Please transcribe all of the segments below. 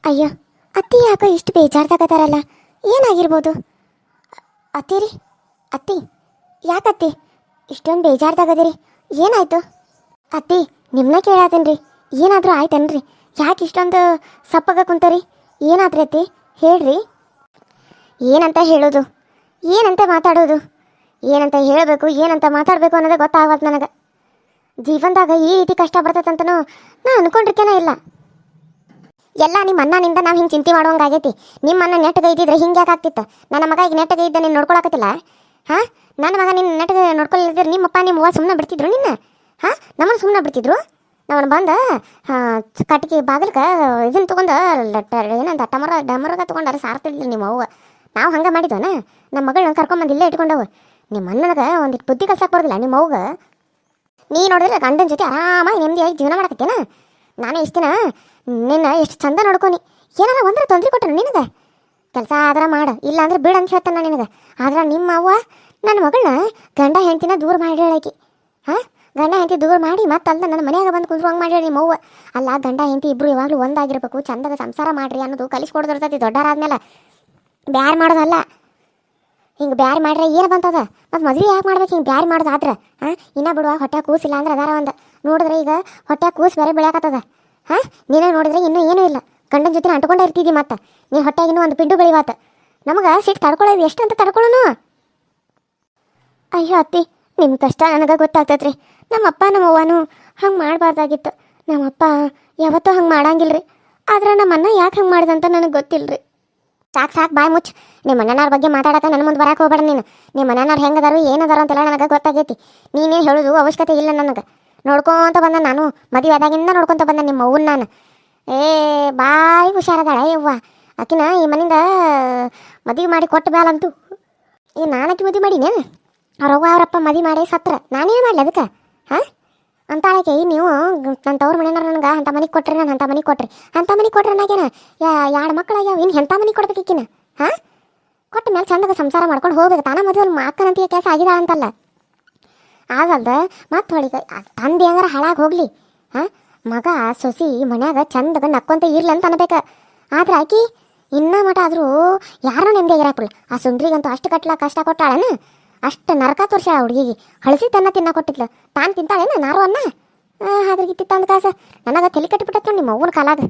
ಅಯ್ಯೋ, ಅತ್ತಿ ಯಾಕೋ ಇಷ್ಟು ಬೇಜಾರ್ದಾಗದಾರಲ್ಲ? ಏನಾಗಿರ್ಬೋದು? ಅತ್ತಿರಿ, ಅತ್ತಿ, ಯಾಕತ್ತಿ ಇಷ್ಟೊಂದು ಬೇಜಾರ್ದಾಗದಿರಿ? ಏನಾಯ್ತು? ಅತ್ತಿ, ನಿಮ್ಮನ್ನ ಕೇಳತ್ತೇನ್ರಿ, ಏನಾದರೂ ಆಯ್ತೇನ್ರಿ? ಯಾಕೆ ಇಷ್ಟೊಂದು ಸಪ್ಪಗ ಕುಂತರಿ? ಏನಾದ್ರಿ ಅತ್ತಿ, ಹೇಳ್ರಿ. ಏನಂತ ಹೇಳೋದು, ಏನಂತ ಮಾತಾಡೋದು, ಏನಂತ ಹೇಳಬೇಕು, ಏನಂತ ಮಾತಾಡಬೇಕು ಅನ್ನೋದೇ ಗೊತ್ತಾಗವಲ್ತು ನನಗೆ. ಜೀವನದಾಗ ಈ ರೀತಿ ಕಷ್ಟ ಬರ್ತದಂತನೂ ನಾ ಅನ್ಕೊಂಡಿರ್ಕೇನ ಇಲ್ಲ. ಎಲ್ಲ ನಿಮ್ಮ ಅಣ್ಣನಿಂದ ನಾವು ಹಿಂಗೆ ಚಿಂತೆ ಮಾಡೋಂಗಾಗೈತಿ. ನಿಮ್ಮ ಅಣ್ಣ ನೆಟ್ಟಗೆ ಇದ್ದಿದ್ರೆ ಹಿಂಗೆ ಯಾಕೆ ಆಗ್ತಿತ್ತು? ನನ್ನ ಮಗ ಈಗ ನೆಟ್ಟಗೆ ಇದ್ದ ನೀನು ನೋಡ್ಕೊಳಕತ್ತಿಲ್ಲ? ಹಾಂ, ನನ್ನ ಮಗ ನಿನ್ನ ನೆಟ್ಟಗೆ ನೋಡ್ಕೊಳ್ಳಿದ್ರೆ ನಿಮ್ಮಪ್ಪ ನಿಮ್ಮವ್ವ ಸುಮ್ಮನೆ ಬಿಡ್ತಿದ್ರು ನಿನ್ನ? ಹಾಂ, ನಮ್ಮನ್ನು ಸುಮ್ಮನೆ ಬಿಡ್ತಿದ್ರು? ನಮ್ಮನ್ನು ಬಂದು ಕಟ್ಟಿಗೆ ಬಾಗಿಲ್ಗೆ ಇದನ್ನು ತೊಗೊಂಡು ಏನಂತ ಡಮರಗ ತೊಗೊಂಡು ಸಾರ್ತಿದ್ಲು ನಿಮ್ಮ ಅವ್ವ. ನಾವು ಹಂಗೆ ಮಾಡಿದ್ವನ? ನಮ್ಮ ಮಗಳನ್ನ ಕರ್ಕೊಂಬಂದು ಇಲ್ಲೇ ಇಟ್ಕೊಂಡವು. ನಿಮ್ಮ ಅಣ್ಣನಿಗೆ ಒಂದಿಟ್ಟು ಬುದ್ಧಿ ಕಲ್ಸಕ್ಕೆ ಬರೋದಿಲ್ಲ ನಿಮ್ಮ ಅವ್ಗೆ? ನೀ ನೋಡಿದ್ರೆ ಗಂಡನ ಜೊತೆ ಆರಾಮಾಗಿ ನೆಮ್ಮದಿಯಾಗಿ ಜೀವನ ಮಾಡಕತ್ತೇನ? ನಾನೇ ಇಷ್ಟು ದಿನ ನಿನ್ನ ಎಷ್ಟು ಚಂದ ನೋಡ್ಕೊನಿ. ಏನಾರ ಒಂದ್ರೆ ತೊಂದರೆ ಕೊಟ್ಟನು ನಿನಗೆ? ಕೆಲಸ ಆದ್ರೆ ಮಾಡು, ಇಲ್ಲ ಅಂದ್ರೆ ಬಿಡು ಅಂತ ಹೇಳ್ತಾನೆ ನಿನಗೆ. ಆದ್ರೆ ನಿಮ್ಮ ಅವ್ವ ನನ್ನ ಮಗಳನ್ನ ಗಂಡ ಹೆಂಡ್ತಿನ ದೂರ ಮಾಡಿ ಹೇಳಾಕಿ. ಹಾಂ, ಗಂಡ ಹೆಂಡತಿ ದೂರ ಮಾಡಿ ಮತ್ತೆ ಅಲ್ಲ ನನ್ನ ಮನೆಯಾಗ ಬಂದು ಕುಂದ್ರು ಹಂಗೆ ಮಾಡಿ ನಿಮ್ಮ ಅವ್ವ. ಅಲ್ಲ, ಗಂಡ ಹೆಂಡತಿ ಇಬ್ಬರು ಯಾವಾಗಲೂ ಒಂದಾಗಿರ್ಬೇಕು, ಚಂದಾಗ ಸಂಸಾರ ಮಾಡ್ರಿ ಅನ್ನೋದು ಕಲಿಸ್ಕೊಡ್ದಿರ್ತೈತಿ ದೊಡ್ಡರಾದ್ಮೇಲೆ. ಬ್ಯಾರು ಮಾಡೋದಲ್ಲ. ಹಿಂಗೆ ಬ್ಯಾರು ಮಾಡ್ರೆ ಏನು ಬಂತದ? ಮತ್ತು ಮದುವೆ ಯಾಕೆ ಮಾಡ್ಬೇಕು ಹಿಂಗೆ ಬ್ಯಾರು ಮಾಡೋದಾದ್ರೆ? ಹಾಂ, ಇನ್ನೂ ಬಿಡುವ ಹೊಟ್ಟೆ ಕೂಸಿಲ್ಲ ಅಂದ್ರೆ ಅದಾರ ಒಂದು ನೋಡಿದ್ರೆ ಈಗ ಹೊಟ್ಟೆ ಕೂಸು ಬೇರೆ ಬೆಳೆಯಾಕತ್ತದ. ಹಾಂ, ನೀನೇ ನೋಡಿದ್ರೆ ಇನ್ನೂ ಏನೂ ಇಲ್ಲ, ಗಂಡನ ಜೊತೆ ಅಂಟ್ಕೊಂಡೇ ಇರ್ತಿದ್ದಿ. ಮತ್ತೆ ನೀನು ಹೊಟ್ಟೆಗೆ ಇನ್ನೂ ಒಂದು ಪಿಂಡು ಬೆಳಿವಾತ. ನಮಗೆ ಸಿಟ್ಟು ತಡ್ಕೊಳ್ಳೋದು ಎಷ್ಟು ಅಂತ ತಡ್ಕೊಳ್ಳೋನು? ಅಯ್ಯೋ ಅತ್ತಿ, ನಿಮ್ಮ ಕಷ್ಟ ನನಗೆ ಗೊತ್ತಾಗ್ತದ್ರಿ. ನಮ್ಮಪ್ಪ ನಮ್ಮವ್ವನೂ ಹಂಗೆ ಮಾಡಬಾರ್ದಾಗಿತ್ತು. ನಮ್ಮಪ್ಪ ಯಾವತ್ತೂ ಹಂಗೆ ಮಾಡಂಗಿಲ್ಲ ರೀ. ಆದ್ರೆ ನಮ್ಮ ಅಣ್ಣ ಯಾಕೆ ಹಂಗೆ ಮಾಡ್ದಂತ ನನಗೆ ಗೊತ್ತಿಲ್ಲ ರೀ. ಸಾಕು ಸಾಕು, ಬಾಯ್ ಮುಚ್ಚು. ನಿಮ್ಮ ಮನೆಯವ್ರ ಬಗ್ಗೆ ಮಾತಾಡಕ್ಕೆ ನನ್ನ ಮುಂದೆ ಬರಕ್ಕೆ ಹೋಗ್ಬೇಡ ನೀನು. ನಿಮ್ಮ ಮನೆಯವ್ರು ಹೆಂಗದಾರು ಏನದಾರು ಅಂತೆಲ್ಲ ನನಗೆ ಗೊತ್ತಾಗೈತಿ. ನೀನೇ ಹೇಳೋದು ಅವಶ್ಯಕತೆ ಇಲ್ಲ ನನಗೆ. ನೋಡ್ಕೊತ ಬಂದ ನಾನು, ಮದುವೆ ಆದಾಗಿಂದ ನೋಡ್ಕೊತ ಬಂದ ನಿಮ್ಮ ಅವ್ವನ್ನ ನಾನು. ಬಾಯಿ ಹುಷಾರದಾಳ ಯವ್ವ. ಆಕಿನ ಈ ಮನೆಯಿಂದ ಮದುವೆ ಮಾಡಿ ಕೊಟ್ಟ ಬ್ಯಾಲಂತೂ ನಾನಕ್ಕೆ ಮದುವೆ ಮಾಡೀನೇನು? ಅವ್ರವ್ವ ಅವರಪ್ಪ ಮದುವೆ ಮಾಡಿ ಸತ್ರ ನಾನೇನು ಮಾಡಲಿ ಅದಕ್ಕೆ? ಹಾಂ, ಅಂತಾಳಕ್ಕೆ ನೀವು ನನ್ನ ತವ್ರ ಮನೆಯವ್ರು ನನಗೆ ಅಂಥ ಮನೆಗೆ ಕೊಟ್ರಿ, ನಾನು ಅಂಥ ಮನೆಗೆ ಕೊಟ್ರಿ, ಅಂಥ ಮನೆಗೆ ಕೊಟ್ರಿ ನಾಗೇನ ಎರಡು ಮಕ್ಕಳಾಗ್ಯಾವ, ಇನ್ನು ಎಂಥ ಮನೆಗೆ ಕೊಡ್ಬೇಕಿಕ್ಕಿನ? ಹಾಂ, ಕೊಟ್ಟ ಮೇಲೆ ಚಂದಾಗ ಸಂಸಾರ ಮಾಡ್ಕೊಂಡು ಹೋಗ್ಬೇಕು. ತಾನ ಮದುವೆ ಅಕ್ಕನಂತೀಯ ಕೆಲಸ ಆಗಿದ ಅಂತಲ್ಲ. ಆಗಲ್ದ ಮತ್ತೆ ಹೊಳಿಗೆ ತಂದೆ ಹಂಗಾರ ಹಾಳಾಗಿ ಹೋಗಲಿ. ಹಾಂ, ಮಗ ಸೊಸಿ ಮನ್ಯಾಗ ಚಂದಾಗ ನಕ್ಕೊಂತ ಇರ್ಲಿ ಅಂತ ಅನ್ಬೇಕು. ಆದ್ರೆ ಆಕಿ ಇನ್ನೂ ಮಠ ಆದರೂ ಯಾರೋ ನೆಮ್ಮದಿಯಾಗಿರಪ್ಪಲ್ಲ. ಆ ಸುಂದ್ರಿಗಂತೂ ಅಷ್ಟು ಕಷ್ಟ ಕೊಟ್ಟಾಳೇನು? ಅಷ್ಟು ನರಕ ತೋರ್ಸಾಳ ಹುಡುಗಿಗೆ. ಹಳಸಿ ತನ್ನ ತಿನ್ನ ಕೊಟ್ಟಿದ್ಲು, ತಾನು ತಿಂತಾಳೇನು ನಾರು ಅನ್ನ? ಅದ್ರಿಗೆ ತಂದು ಕಾಸ ನನಗೆ ತಲೆ ಕಟ್ಟಿಬಿಟ್ಟತ್ತು ನಿಮ್ಮ ಅವ್ವನ ಕಾಲಾಗ.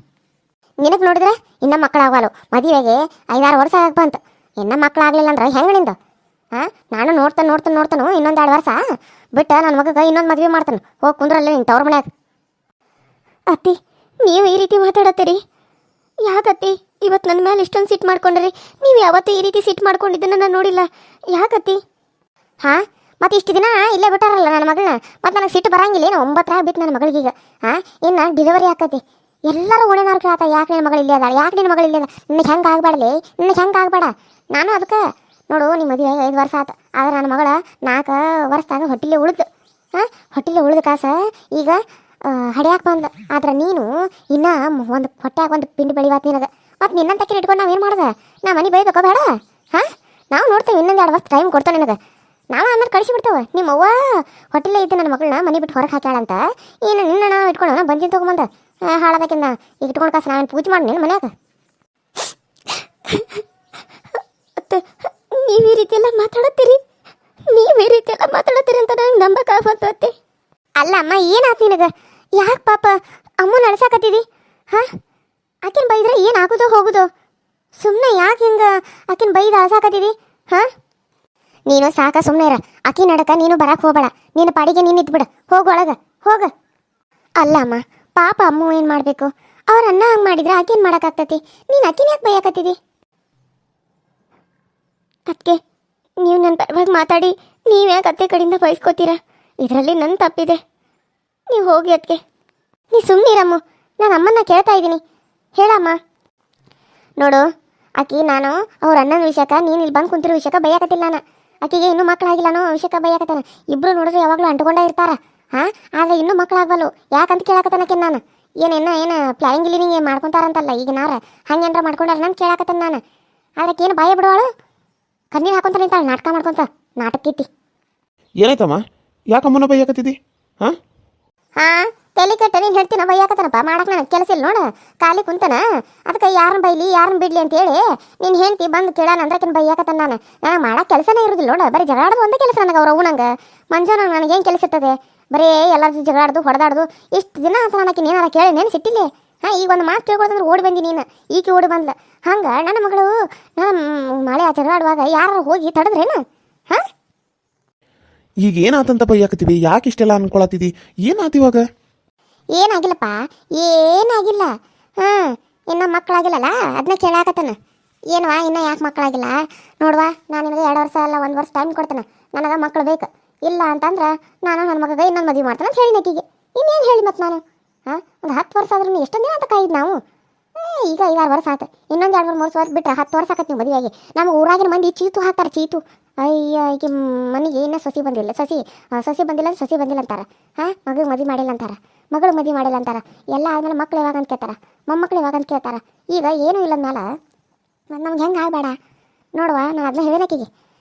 ನಿನಗೆ ನೋಡಿದ್ರೆ ಇನ್ನೂ ಮಕ್ಕಳಾಗಲು, ಮದುವೆಗೆ 5-6 ವರ್ಷ ಆಗ ಬಂತು. ಇನ್ನೂ ಮಕ್ಕಳಾಗಲಿಲ್ಲ ಅಂದ್ರೆ ಹೆಂಗೆ ನಿಂದು? ಹಾಂ, ನಾನು ನೋಡ್ತಾನು ಇನ್ನೊಂದು 2 ವರ್ಷ ಬಿಟ್ಟು ನನ್ನ ಮಗಗೆ ಇನ್ನೊಂದು ಮದುವೆ ಮಾಡ್ತಾನೆ. ಹೋಗಿ ಕುಂದ್ರಲ್ಲ ನಿನ್ನ ತವ್ರ ಮನ್ಯಾಗ. ಅತ್ತಿ, ನೀವು ಈ ರೀತಿ ಮಾತಾಡತ್ತೀರಿ ಯಾಕತ್ತಿ? ಇವತ್ತು ನನ್ನ ಮೇಲೆ ಇಷ್ಟೊಂದು ಸಿಟ್ಟು ಮಾಡ್ಕೊಂಡ್ರಿ. ನೀವು ಯಾವತ್ತೂ ಈ ರೀತಿ ಸಿಟ್ಟು ಮಾಡ್ಕೊಂಡಿದ್ದನ್ನು ನಾನು ನೋಡಿಲ್ಲ. ಯಾಕತ್ತಿ? ಹಾಂ, ಮತ್ತು ಇಷ್ಟು ದಿನ ಇಲ್ಲೇ ಬಿಟ್ಟಾರಲ್ಲ ನನ್ನ ಮಗಳನ್ನ, ಮತ್ತು ನನಗೆ ಸಿಟ್ಟು ಬರಂಗಿಲ್ಲ ಏನು? 9 ಬಿತ್ತು ನನ್ನ ಮಗಳಿಗೀಗ. ಹಾಂ, ಇನ್ನು ಡಿಲಿವರಿ ಆಕತಿ. ಎಲ್ಲರೂ ಓಣೆನಾರು ಕೇಳತ್ತ, ಯಾಕೆ ನಿನ್ನ ಮಗಳು ಇಲ್ಲೇ ಅದ, ಯಾಕೆ ನಿನ್ನ ಮಗಳು ಇಲ್ಲೇ ಅದ? ನಿನಗೆ ಹೆಂಗೆ ಆಗಬಾರ್ಲಿ, ನಿನಗೆ ಹೆಂಗೆ ಆಗಬೇಡ. ನಾನು ಅದಕ್ಕೆ ನೋಡು, ನಿಮ್ಮ ಮದುವೆ 5 ವರ್ಷ ಆಯ್ತು. ಆದ್ರೆ ನನ್ನ ಮಗಳ 4 ವರ್ಷದಾಗ ಹೊಟ್ಟಿಲೆ ಉಳಿದು. ಹಾಂ, ಹೊಟ್ಟಿಲೆ ಉಳಿದ ಕಾಸ ಈಗ ಹಡಿಯಾಕೆ ಬಂದ. ಆದ್ರೆ ನೀನು ಇನ್ನೂ ಒಂದು ಹೊಟ್ಟ್ಯಾಗ ಒಂದು ಪಿಂಡಿ ಬೆಳಿವಾತ್ ನಿನಗೆ. ಮತ್ತು ನಿನ್ನಂತಕ್ಕೆ ಇಟ್ಕೊಂಡು ನಾವೇನು ಮಾಡೋದು? ನಾ ಮನೆ ಬೆಳಿಬೇಕೋ ಬೇಡ? ಹಾಂ, ನಾವು ನೋಡ್ತೇವೆ. ಇನ್ನೊಂದು 2 ವರ್ಷ ಟೈಮ್ ಕೊಡ್ತೇವೆ ನಿನಗೆ. ನಾವು ಆಮೇಲೆ ಕಳಿಸಿಬಿಡ್ತೇವೆ. ನಿಮ್ಮ ಅವ್ವ ಹೊಟ್ಟಿಲೆ ಇದ್ದು ನನ್ನ ಮಗಳನ್ನ ಮನೆ ಬಿಟ್ಟು ಹೊರಗೆ ಹಾಕ್ಯಾಳಂತ ಏನು ನಿನ್ನ ನಾವು ಇಟ್ಕೊಂಡು ಬಂದಿನ ತೊಗೊಂಬಂದ ಹಾಳದಕ್ಕಿಂತ ಈಗ ಇಟ್ಕೊಂಡು ಕಾಸು ನಾವೇನು ಪೂಜೆ ಮಾಡಿ ನಿನ್ನ ಮನ್ಯಾಗ? ನೀವು ಈ ರೀತಿ ಎಲ್ಲ ಮಾತಾಡತ್ತೀರಿ ಅಂತ ನಂಗೆ ನಂಬಕ್ಕಾಗತ್ತೆ. ಅಲ್ಲ ಅಮ್ಮ, ಏನಾಯ್ತು ನಿನಗೆ? ಯಾಕೆ ಪಾಪ ಅಮ್ಮನ ಅಳ್ಸಾಕತ್ತಿದಿ? ಹಾಂ, ಆಕಿನ ಬೈದ್ರೆ ಏನಾಗೋದು ಹೋಗೋದು? ಸುಮ್ಮನೆ ಯಾಕೆ ಹಿಂಗೆ ಆಕಿನ ಬೈದು ಅಳ್ಸಾಕತ್ತಿದಿ? ಹಾಂ, ನೀನು ಸಾಕ ಸುಮ್ಮನೆ ಇರ. ಆಕಿ ನಡಕ ನೀನು ಬರಕ್ಕೆ ಹೋಗಬೇಡ. ನಿನ್ನ ಪಾಡಿಗೆ ನೀನು ಇದ್ಬಿಡ. ಹೋಗೊಳಗೆ ಹೋಗ. ಅಲ್ಲ ಅಮ್ಮ, ಪಾಪ ಅಮ್ಮ ಏನು ಮಾಡಬೇಕು? ಅವ್ರ ಅನ್ನ ಹಂಗೆ ಮಾಡಿದ್ರೆ ಆಕೇನು ಮಾಡೋಕ್ಕಾಗ್ತತಿ? ನೀನು ಆಕಿನ ಯಾಕೆ ಬೈಯಾಕತ್ತಿದಿ? ಅದಕ್ಕೆ ನೀವು ನನ್ನ ಪರವಾಗಿ ಮಾತಾಡಿ ನೀವು ಯಾಕೆ ಅತ್ತೆ ಕಡೆಯಿಂದ ಬಯಸ್ಕೋತೀರಾ? ಇದರಲ್ಲಿ ನನ್ನ ತಪ್ಪಿದೆ. ನೀವು ಹೋಗಿ ಅದಕ್ಕೆ. ನೀ ಸುಮ್ಮನಿರಮ್ಮ, ನಾನು ಅಮ್ಮನ್ನ ಕೇಳ್ತಾ ಇದ್ದೀನಿ. ಹೇಳಮ್ಮ. ನೋಡು ಆಕಿ, ನಾನು ಅವ್ರ ಅಣ್ಣನ ವಿಷಯಕ್ಕೆ ನೀನು ಇಲ್ಲಿ ಬಂದು ಕುಂತಿರೋ ವಿಷಯಕ್ಕೆ ಬೈಯಾಕತ್ತಿಲ್ಲ. ನಾನು ಆಕಿಗೆ ಇನ್ನೂ ಮಕ್ಕಳಾಗಿಲ್ಲನೋ ವಿಷಯಕ್ಕೆ ಬೈಯಾಕತ್ತಾನ. ಇಬ್ಬರು ನೋಡಿದ್ರೆ ಯಾವಾಗಲೂ ಅಂಟ್ಕೊಂಡೇ ಇರ್ತಾರ. ಹಾಂ, ಆದರೆ ಇನ್ನೂ ಮಕ್ಕಳಾಗವಲ್ಲು ಯಾಕಂತ ಕೇಳಾಕತ್ತಾನಕ್ಕೆ ನಾನು. ಏನು ಪ್ಲಾನಿಂಗ್ ಗಿಲಿನಿಂಗ್ ಮಾಡ್ಕೊತಾರಂತಲ್ಲ ಈಗ ನಾರ ಹಂಗೇನಾರ ಮಾಡ್ಕೊಂಡಾರ ನಾನು ಕೇಳಾಕತ್ತಾನ ನಾನು. ಆದ್ರೆ ಏನು ಬಾಯ ಬಿಡೋಳು ಕಣ್ಣೀರು ಹಾಕೊಂತ ನಿಂತಾಳೆ ನಾಟಕ ಮಾಡ್ಕೊತ. ನಾಟಕೈತಿ. ಏನಾಯ್ತಮ್ಮ? ಯಾಕಮ್ಮನ ಬೈಯಾಕತ್ತಿದ್ದಿ? ಹಾಂ, ತಲೆ ಕೆಟ್ಟ ನೀನು ಹೇಳ್ತೀನ ಬೈಯಾಕತ್ತನಪ್ಪ ಮಾಡಕ್ಕೆ ನನಗೆ ಕೆಲಸ ಇಲ್ಲ ನೋಡು ಖಾಲಿ ಕುಂತನ ಅದಕ್ಕೆ ಯಾರನ್ನ ಬೈಲಿ ಯಾರನ್ನ ಬಿಡ್ಲಿ ಅಂತೇಳಿ ನೀನು ಹೇಳ್ತಿ ಬಂದು ಕೇಳೋಣ ಅಂದ್ರಕಿನ ಬೈಯಾಕತ್ತನ ನನಗೆ ಮಾಡಕ್ಕೆ ಕೆಲಸನೇ ಇರೋದಿಲ್ಲ ನೋಡು ಬರೀ ಜಗಳಾಡೋದು ಒಂದೇ ಕೆಲಸ ನನಗೆ ಅವ್ರು ನಂಗೆ ಮಂಜಾನ ನನಗೇನು ಕೆಲಸ ಇರ್ತದೆ ಬರೀ ಎಲ್ಲರೂ ಜಗಳಾಡೋದು ಹೊಡೆದಾಡೋದು ಇಷ್ಟು ದಿನ ಅಂತ ನನಗೆ ಏನಾರ ಕೇಳಿ ನೆನೆ ಸಿಟ್ಟಿಲ್ಲ ಹಾಂ ಈಗ ಒಂದು ಮಾತು ಕೇಳ್ಕೊಳಂದ್ರೆ ಓಡಿ ಬಂದಿ ನೀನು ಈಕೆ ಓಡಿ ಬಂದ್ಲ ಹಂಗೆ ನನ್ನ ಮಗಳು ನಾನು ಮಳೆ ಜಗಳಾಡುವಾಗ ಯಾರು ಹೋಗಿ ತಡೆದ್ರೇನು ಹಾಂ ಈಗ ಏನಾತಂತ ಬೈಯಾಕತ್ತೀವಿ ಯಾಕೆ ಇಷ್ಟೆಲ್ಲ ಅನ್ಕೊಳತ್ತಿದಿ ಏನಾತ ಇವಾಗ ಏನಾಗಿಲ್ಲಪ್ಪ ಏನಾಗಿಲ್ಲ ಹಾಂ ಇನ್ನು ಮಕ್ಕಳಾಗಿಲ್ಲಲ್ಲ ಅದನ್ನ ಕೇಳಾಕತ್ತಾನ ಏನ್ವಾ ಇನ್ನೂ ಯಾಕೆ ಮಕ್ಕಳಾಗಿಲ್ಲ ನೋಡುವ ನಾನು ನಿನಗೆ 2 ವರ್ಷ ಅಲ್ಲ 1 ವರ್ಷ ಟೈಮ್ ಕೊಡ್ತೇನೆ ನನಗೆ ಮಕ್ಕಳು ಬೇಕು ಇಲ್ಲ ಅಂತಂದ್ರೆ ನಾನು ನನ್ನ ಮಗಗೆ ಇನ್ನೊಂದು ಮದುವೆ ಮಾಡ್ತೇನೆ ಅಂತ ಹೇಳಿ ನಕಿಗೆ ಇನ್ನೇನು ಹೇಳಿ ಮತ್ತೆ ನಾನು ಹಾಂ ಒಂದು 10 ವರ್ಷ ಆದ್ರೂ ಎಷ್ಟೊಂದು ದಿನ ಅಂತ ಕಾಯ್ದು ನಾವು ಈಗ 5-6 ವರ್ಷ ಆಯ್ತು ಇನ್ನೊಂದು 2-3 ವರ್ಷ ಬಿಟ್ಟರೆ 10 ವರ್ಷ ಆಕತ್ತೆ ನೀವು ಮದುವೆಯಾಗಿ ನಮ್ಮ ಊರಾಗಿನ ಮಂದಿ ಚೀತು ಹಾಕ್ತಾರೆ ಚೀತು ಅಯ್ಯ ಈಗ ಮನೆಗೆ ಇನ್ನೂ ಸೊಸಿ ಬಂದಿಲ್ಲ ಸೊಸಿ ಬಂದಿಲ್ಲ ಅಂತಾರೆ ಹಾಂ ಮಗಗೆ ಮದುವೆ ಮಾಡಿಲ್ಲ ಅಂತಾರೆ ಮಗಳು ಮದುವೆ ಮಾಡಿಲ್ಲ ಅಂತಾರೆ ಎಲ್ಲ ಆದಮೇಲೆ ಮಕ್ಳು ಯಾವಾಗ ಅಂತ ಕೇಳ್ತಾರೆ ಮೊಮ್ಮಕ್ಳು ಯಾವಾಗ ಅಂತ ಕೇಳ್ತಾರೆ ಈಗ ಏನೂ ಇಲ್ಲ ಅಂದಮೇಲೆ ನಮ್ಗೆ ಹೆಂಗೆ ಆಗಬೇಡ ನೋಡುವ ನಾನು ಅದನ್ನ ಹೇಳೋಕಿಗೆ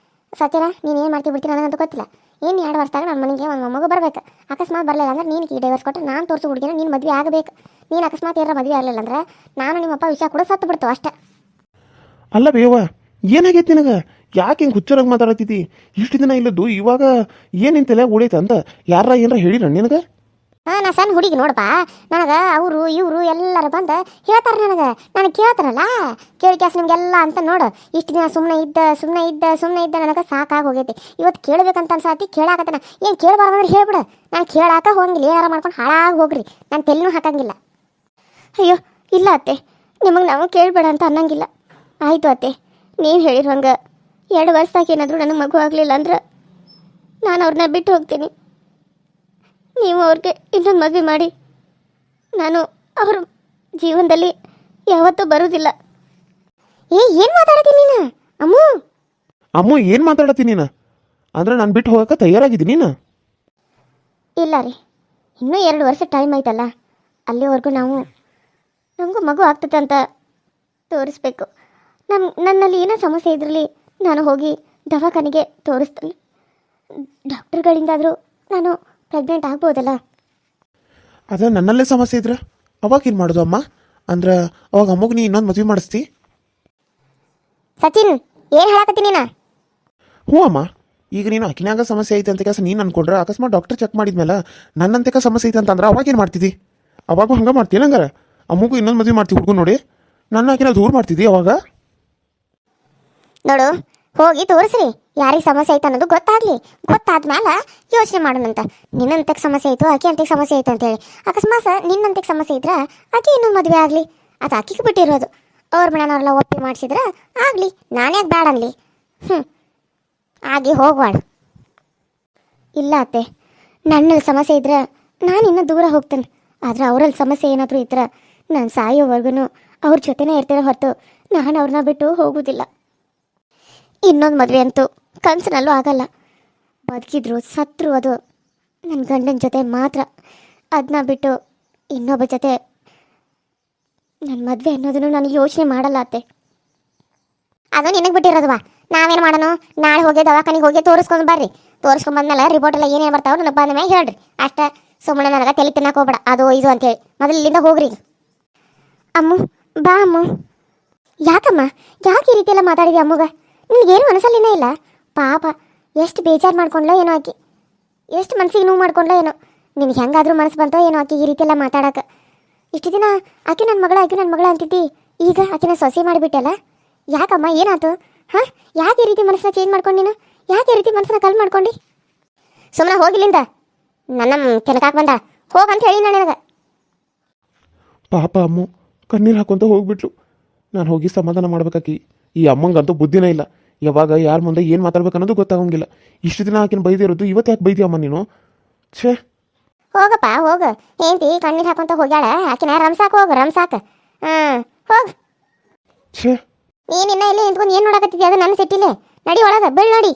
ಸತ್ಯನ ನೀನು ಏನು ಮಾಡ್ತೀವಿ ಬಿಡ್ತೀನಿ ನನಗಂತೂ ಗೊತ್ತಿಲ್ಲ ಇನ್ನು 2 ವರ್ಷದಾಗ ನನ್ನ ಮನೆಗೆ ಒಂದು ಮೊಮ್ಮಗು ಬರಬೇಕು ಅಕಸ್ಮಾತ್ ಬರಲಿಲ್ಲ ಅಂದ್ರೆ ನೀನು ಈಗ ಡೈವರ್ಸ್ ಕೊಟ್ಟರೆ ನಾನು ತೋರಿಸು ಹುಡುಗಿನ ನೀನು ಮದುವೆ ಆಗಬೇಕು ನೀನು ಅಕಸ್ಮಾತ್ ಏನಾರ ಮದುವೆ ಆಗಲಿಲ್ಲ ಅಂದ್ರೆ ನಾನು ನಿಮ್ಮಪ್ಪ ವಿಷಯ ಕೂಡ ಸತ್ತು ಬಿಡ್ತು ಅಷ್ಟೇ ಅಲ್ಲ ಬೇವ ಏನಾಗೈತಿ ನಿನಗೆ ಯಾಕೆ ಹಿಂಗೆ ಹುಚ್ಚರಾಗಿ ಮಾತಾಡತ್ತಿದ್ದಿ ಇಷ್ಟು ದಿನ ಇಲ್ಲದ್ದು ಇವಾಗ ಏನಿಂತೆಲ್ಲ ಉಳೈತೆ ಅಂತ ಯಾರ ಏನಾರ ಹೇಳಿರ ನಿನಗೆ ಹಾಂ ನಾ ಸಣ್ಣ ಹುಡುಗಿ ನೋಡಪ್ಪ ನನಗೆ ಅವರು ಇವರು ಎಲ್ಲರೂ ಬಂದು ಹೇಳ್ತಾರೆ ನನಗೆ ಕೇಳ್ತಾರಲ್ಲ ಕೇಳಿ ಕ್ಯಾಸ್ ನಿಮಗೆಲ್ಲ ಅಂತ ನೋಡು ಇಷ್ಟು ದಿನ ಸುಮ್ಮನೆ ಇದ್ದ ನನಗೆ ಸಾಕಾಗಿ ಹೋಗೈತಿ ಇವತ್ತು ಕೇಳಬೇಕಂತ ಅನ್ಸಾತಿ ಕೇಳಾಕತ್ತಾನ ಏನು ಕೇಳಬಾರ್ದಂದ್ರೆ ಹೇಳ್ಬಿಡು ನಾನು ಕೇಳಾಕ ಹೋಗಂಗಿಲ್ಲ ಏನಾರ ಮಾಡ್ಕೊಂಡು ಹಾಳಾಗಿ ಹೋಗ್ರಿ ನಾನು ತೆಲಿನೂ ಹಾಕಂಗಿಲ್ಲ ಅಯ್ಯೋ ಇಲ್ಲ ಅತ್ತೆ ನಿಮಗೆ ನಾವು ಕೇಳಬೇಡ ಅಂತ ಅನ್ನಂಗಿಲ್ಲ ಆಯಿತು ಅತ್ತೆ ನೀವು ಹೇಳಿರೋಂಗೆ 2 ವರ್ಷದಾಗ ಏನಾದರೂ ನನಗೆ ಮಗು ಆಗಲಿಲ್ಲ ಅಂದ್ರೆ ನಾನು ಅವ್ರನ್ನ ಬಿಟ್ಟು ಹೋಗ್ತೀನಿ ನೀವು ಅವ್ರಿಗೆ ಇನ್ನೊಂದು ಮದುವೆ ಮಾಡಿ ನಾನು ಅವ್ರ ಜೀವನದಲ್ಲಿ ಯಾವತ್ತೂ ಬರುವುದಿಲ್ಲ ಏನು ಮಾತಾಡತ್ತೀನಿ ನೀನು ಅಮ್ಮು ಏನು ಮಾತಾಡತ್ತೀನಿ ನೀನು ಅಂದ್ರೆ ನಾನು ಬಿಟ್ಟು ಹೋಗಕ್ಕೆ ತಯಾರಾಗಿದ್ದೀನಿ ನೀನು ಇಲ್ಲ ರೀ ಇನ್ನೂ 2 ವರ್ಷ ಟೈಮ್ ಆಯ್ತಲ್ಲ ಅಲ್ಲಿವರೆಗೂ ನಮಗೂ ಮಗು ಆಗ್ತದೆ ಅಂತ ತೋರಿಸ್ಬೇಕು ನನ್ನಲ್ಲಿ ಏನೋ ಸಮಸ್ಯೆ ಇದ್ರಲ್ಲಿ ನಾನು ಹೋಗಿ ದವಾಖಾನೆಗೆ ತೋರಿಸ್ತೇನೆ ಡಾಕ್ಟರ್ಗಳಿಂದಾದರೂ ನಾನು ಪ್ರೆಗ್ನೆಂಟ್ ಆಗ್ಬೋದಲ್ಲ ಅದ ನನ್ನಲ್ಲೇ ಸಮಸ್ಯೆ ಇದ್ರೆ ಅವಾಗ ಏನು ಮಾಡೋದು ಅಮ್ಮ ಅಂದ್ರೆ ಅವಾಗ ಅಮ್ಮಗೆ ನೀ ಇನ್ನೊಂದು ಮದುವೆ ಮಾಡಿಸ್ತಿ ಸಚಿನ್ ಏನು ಹೇಳಕತ್ತೀನಿ ನೀನು ಹ್ಞೂ ಅಮ್ಮ ಈಗ ನೀನು ಅಕಿನಾಗ ಸಮಸ್ಯೆ ಐತೆ ಅಂತ ಕೆಲಸ ನೀನು ಅನ್ಕೊಂಡ್ರೆ ಅಕಸ್ಮಾತ್ ಡಾಕ್ಟರ್ ಚೆಕ್ ಮಾಡಿದ್ಮೇಲೆ ನನ್ನಂತೆ ಸಮಸ್ಯೆ ಐತೆ ಅಂತಂದ್ರೆ ಅವಾಗ ಏನು ಮಾಡ್ತಿದ್ದಿ ಅವಾಗೂ ಹಂಗೆ ಮಾಡ್ತೀನಿ ಹಂಗಾರೆ ಅಮ್ಮಗೂ ಇನ್ನೊಂದು ಮದುವೆ ಮಾಡ್ತೀವಿ ಹುಡುಗ ನೋಡಿ ನನ್ನ ಆಕಿನ ದೂರ ಮಾಡ್ತಿದ್ದಿ ಅವಾಗ ನೋಡು ಹೋಗಿ ತೋರಿಸ್ರಿ ಯಾರಿಗೆ ಸಮಸ್ಯೆ ಐತೆ ಅನ್ನೋದು ಗೊತ್ತಾದ್ಮೇಲೆ ಯೋಚನೆ ಮಾಡೋಣಂತ ನಿನ್ನಂತಕ್ಕೆ ಸಮಸ್ಯೆ ಆಯಿತು ಆಕೆ ಅಂತಕ್ಕೆ ಸಮಸ್ಯೆ ಆಯಿತು ಅಂತೇಳಿ ಅಕಸ್ಮಾತ್ ನಿನ್ನಂತಕ್ಕೆ ಸಮಸ್ಯೆ ಇದ್ರೆ ಆಕೆ ಇನ್ನೊಂದು ಮದುವೆ ಆಗಲಿ ಅದು ಆಕೆಗೆ ಬಿಟ್ಟಿರೋದು ಅವ್ರ ಮನೆಯವ್ರೆಲ್ಲ ಒಪ್ಪಿ ಮಾಡಿಸಿದ್ರೆ ಆಗಲಿ ನಾನ್ಯಾಕೆ ಬೇಡ ಅನ್ಲಿ ಆಗಿ ಹೋಗ್ವಾಳ ಇಲ್ಲ ಅತ್ತೆ ನನ್ನಲ್ಲಿ ಸಮಸ್ಯೆ ಇದ್ರೆ ನಾನು ಇನ್ನೂ ದೂರ ಹೋಗ್ತೇನೆ ಆದರೆ ಅವರಲ್ಲಿ ಸಮಸ್ಯೆ ಏನಾದರೂ ಇದ್ರೆ ನಾನು ಸಾಯೋವರೆಗೂ ಅವ್ರ ಜೊತೆನೇ ಇರ್ತೇನೆ ಹೊರತು ನಾನು ಅವ್ರನ್ನ ಬಿಟ್ಟು ಹೋಗೋದಿಲ್ಲ ಇನ್ನೊಂದು ಮದುವೆ ಅಂತೂ ಕನಸಿನಲ್ಲೂ ಆಗಲ್ಲ ಬದುಕಿದ್ರು ಸತ್ರು ಅದು ನನ್ನ ಗಂಡನ ಜೊತೆ ಮಾತ್ರ ಅದನ್ನ ಬಿಟ್ಟು ಇನ್ನೊಬ್ಬ ಜೊತೆ ನನ್ನ ಮದುವೆ ಅನ್ನೋದನ್ನು ನಾನು ಯೋಚನೆ ಮಾಡಲ್ಲ ಅತ್ತೆ ಅದು ನಿನಗೆ ಬಿಟ್ಟಿರೋದವಾ ನಾವೇನು ಮಾಡೋಣ ನಾಳೆ ಹೋಗಿ ದವಾಖಾನಿಗೆ ಹೋಗಿ ತೋರಿಸ್ಕೊಂಡು ಬರ್ರಿ ತೋರಿಸ್ಕೊಂಬಂದ್ಮೇಲೆ ರಿಪೋರ್ಟ್ ಎಲ್ಲ ಏನೇನು ಬರ್ತಾವೆ ನನಗೆ ಬಂದ ಮೇಲೆ ಹೇಳ್ರಿ ಅಷ್ಟೇ ಸುಮ್ಮನೆ ನನಗೆ ತಲೆ ತಿನ್ನಕ್ಕೆ ಹೋಗ್ಬೇಡ ಅದು ಇದು ಅಂತೇಳಿ ಮೊದಲು ಇಲ್ಲಿಂದ ಹೋಗ್ರಿ ಅಮ್ಮು ಬಾ ಅಮ್ಮು ಯಾಕಮ್ಮ ಯಾಕೆ ಈ ರೀತಿ ಎಲ್ಲ ಮಾತಾಡಿದೆ ಅಮ್ಮಗ ನಿನಗೇನು ಮನಸ್ಸಲ್ಲಿನೇ ಇಲ್ಲ ಪಾಪ ಎಷ್ಟು ಬೇಜಾರು ಮಾಡ್ಕೊಂಡ್ಲೋ ಏನೋ ಆಕಿ ಎಷ್ಟು ಮನಸ್ಸಿಗೆ ನೋವು ಮಾಡ್ಕೊಂಡ್ಲೋ ಏನೋ ನಿನಗೆ ಹೆಂಗಾದ್ರೂ ಮನಸ್ಸು ಬಂತೋ ಏನೋ ಆಕಿ ಈ ರೀತಿ ಎಲ್ಲ ಮಾತಾಡಕ್ಕೆ ಇಷ್ಟು ದಿನ ಆಕೆ ನನ್ನ ಮಗಳ ಅಂತಿದ್ದಿ ಈಗ ಆಕಿನ ಸೊಸೆ ಮಾಡಿಬಿಟ್ಟಲ್ಲ ಯಾಕಮ್ಮ ಏನಾಯ್ತು ಹಾಂ ಯಾಕೆ ಈ ರೀತಿ ಮನಸ್ಸನ್ನ ಚೇಂಜ್ ಮಾಡ್ಕೊಂಡು ನೀನು ಯಾಕೆ ಈ ರೀತಿ ಮನಸ್ಸನ್ನ ಕಲ್ ಮಾಡ್ಕೊಂಡು ಸುಮ್ಮನೆ ಹೋಗಿಲ್ಲಿಂದ ನನ್ನ ಕೆನಕಾಕ್ ಬಂದ ಹೋಗಂತ ಹೇಳಿ ನಾನು ನನಗೆ ಪಾಪ ಅಮ್ಮ ಕಣ್ಣೀರು ಹಾಕೊಂತ ಹೋಗ್ಬಿಟ್ಲು ನಾನು ಹೋಗಿ ಸಮಾಧಾನ ಮಾಡ್ಬೇಕಾಕಿ ಈ ಅಮ್ಮಂಗಂತೂ ಬುದ್ಧಿನೇ ಇಲ್ಲ ಯಾವಾಗ ಯಾರ ಮುಂದೆ ಏನು ಮಾತಾಡ್ಬೇಕು ಅನ್ನೋದು ಗೊತ್ತಾಗಂಗಿಲ್ಲ ಇಷ್ಟು ದಿನ ಆಕಿನ ಬೈದಿರೋದು ಇವತ್ತು ಯಾಕೆ ಬೈದಿಯಮ್ಮ ನೀನು ಛೇ ಹೋಗಪ್ಪ ಹೋಗು ఏంటి ಕಣ್ಣೀರು ಹಾಕೊಂತ ಹೋಗ್ಯಾಳ ಆಕಿನ ರಂಸಾಕ ಹೋಗ್ ಛೇ ನೀನಿನ್ನ ಇಲ್ಲೇ ನಿಂತ್ಕೊಂಡು ಏನು ನೋಡಕತ್ತಿದ್ಯಾ ಅದು ನನ್ನ ಸಿಟ್ಟಿಲೆ ನಡಿ ಒಳಗೆ ಬೀಳ್ ನೋಡಿ